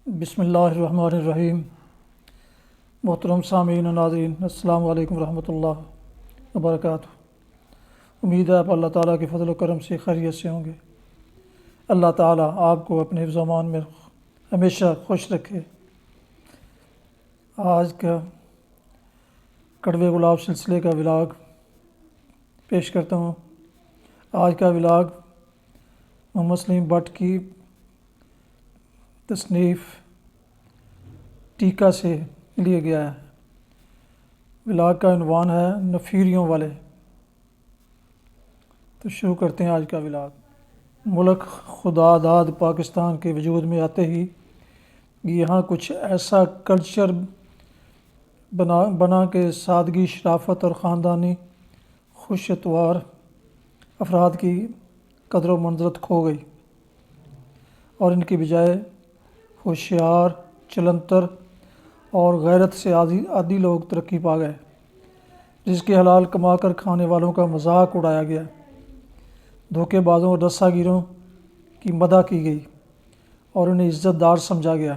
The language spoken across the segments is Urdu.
بسم اللہ الرحمن الرحیم۔ محترم سامعین و ناظرین، السلام علیکم ورحمۃ اللہ وبرکاتہ۔ امید ہے آپ اللہ تعالیٰ کے فضل و کرم سے خیریت سے ہوں گے۔ اللہ تعالیٰ آپ کو اپنے حفظ و امان میں ہمیشہ خوش رکھے۔ آج کا کڑوے گلاب سلسلے کا ولاگ پیش کرتا ہوں۔ آج کا ولاگ محمد سلیم بٹ کی تصنیف ٹیکا سے لیا گیا ہے۔ ولاگ کا عنوان ہے نفیریوں والے۔ تو شروع کرتے ہیں آج کا ولاگ۔ ملک خدا داد پاکستان کے وجود میں آتے ہی یہاں کچھ ایسا کلچر بنا کہ سادگی، شرافت اور خاندانی خوش اتوار افراد کی قدر و منزلت کھو گئی، اور ان کی بجائے ہوشیار، چلنتر اور غیرت سے عادی لوگ ترقی پا گئے، جس کے حلال کما کر کھانے والوں کا مذاق اڑایا گیا، دھوکے بازوں اور رسہ گیروں کی مدح کی گئی اور انہیں عزت دار سمجھا گیا۔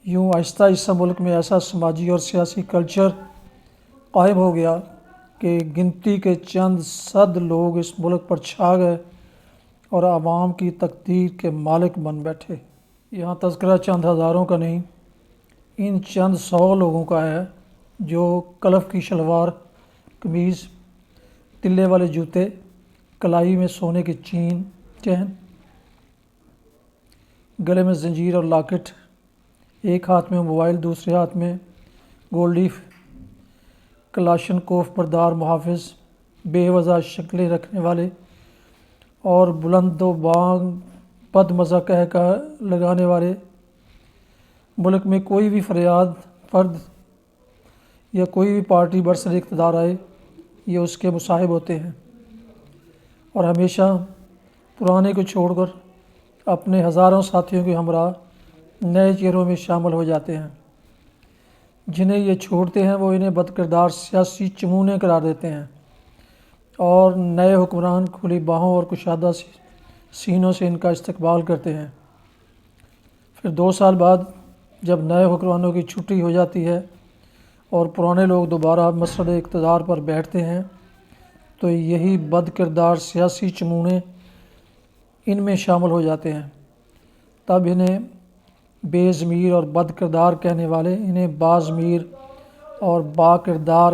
یوں آہستہ آہستہ ملک میں ایسا سماجی اور سیاسی کلچر قائم ہو گیا کہ گنتی کے چند صد لوگ اس ملک پر چھا گئے اور عوام کی تقدیر کے مالک بن بیٹھے۔ یہاں تذکرہ چند ہزاروں کا نہیں، ان چند سو لوگوں کا ہے جو کلف کی شلوار قمیض، تلے والے جوتے، کلائی میں سونے کی چین، گلے میں زنجیر اور لاکٹ، ایک ہاتھ میں موبائل دوسرے ہاتھ میں گولڈی کلاشنکوف بردار محافظ، بے وضع شکلیں رکھنے والے اور بلند و بانگ بد مزہ کہہ لگانے والے۔ ملک میں کوئی بھی فرد یا کوئی بھی پارٹی برسر اقتدار آئے، یہ اس کے مصاحب ہوتے ہیں اور ہمیشہ پرانے کو چھوڑ کر اپنے ہزاروں ساتھیوں کے ہمراہ نئے چہروں میں شامل ہو جاتے ہیں۔ جنہیں یہ چھوڑتے ہیں وہ انہیں بد کردار سیاسی چمونے قرار دیتے ہیں اور نئے حکمران کھلی باہوں اور کشادہ سینوں سے ان کا استقبال کرتے ہیں۔ پھر 2 سال بعد جب نئے حکمرانوں کی چھٹی ہو جاتی ہے اور پرانے لوگ دوبارہ مسرد اقتدار پر بیٹھتے ہیں تو یہی بد کردار سیاسی چمونے ان میں شامل ہو جاتے ہیں۔ تب انہیں بے ضمیر اور بد کردار کہنے والے انہیں با ضمیر اور با کردار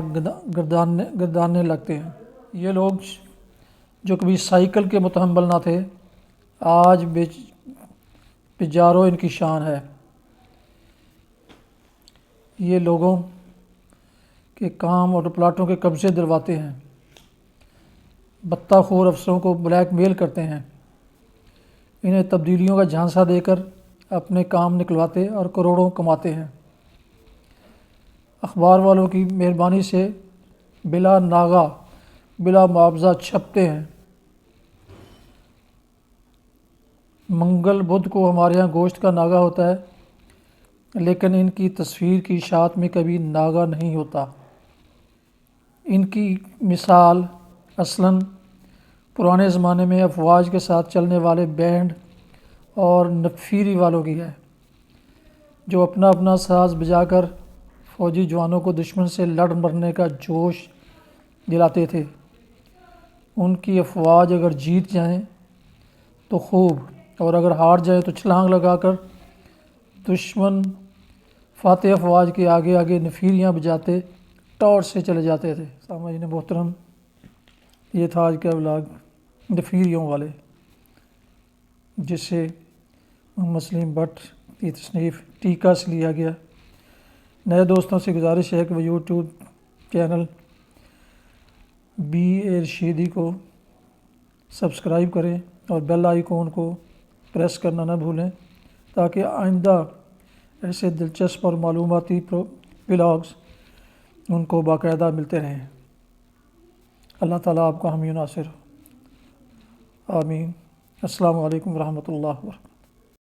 گرداننے لگتے ہیں۔ یہ لوگ جو کبھی سائیکل کے متحمل نہ تھے، آج بجاروں ان کی شان ہے۔ یہ لوگوں کے کام اور پلاٹوں کے قبضے دلواتے ہیں، بتہ خور افسروں کو بلیک میل کرتے ہیں، انہیں تبدیلیوں کا جھانسا دے کر اپنے کام نکلواتے اور کروڑوں کماتے ہیں۔ اخبار والوں کی مہربانی سے بلا ناغہ، بلا معاوضہ چھپتے ہیں۔ منگل بدھ کو ہمارے ہاں گوشت کا ناغہ ہوتا ہے، لیکن ان کی تصویر کی اشاعت میں کبھی ناغہ نہیں ہوتا۔ ان کی مثال اصلاً پرانے زمانے میں افواج کے ساتھ چلنے والے بینڈ اور نفیری والوں کی ہے، جو اپنا اپنا ساز بجا کر فوجی جوانوں کو دشمن سے لڑ مرنے کا جوش دلاتے تھے۔ ان کی افواج اگر جیت جائیں تو خوب، اور اگر ہار جائیں تو چھلانگ لگا کر دشمن فاتح افواج کے آگے آگے نفیریاں بجاتے ٹور سے چلے جاتے تھے۔ سامعین محترم، یہ تھا آج کا ولاگ نفیریوں والے، جسے محمد سلیم بٹ کی تصنیف ٹیکا سے لیا گیا۔ نئے دوستوں سے گزارش ہے کہ وہ یوٹیوب چینل BA رشیدی کو سبسکرائب کریں اور بیل آئیکن کو پریس کرنا نہ بھولیں، تاکہ آئندہ ایسے دلچسپ اور معلوماتی ولاگز ان کو باقاعدہ ملتے رہیں۔ اللہ تعالیٰ آپ کا حامی و ناصر ہو۔ آمین۔ السلام علیکم ورحمۃ اللہ وبرکاتہ۔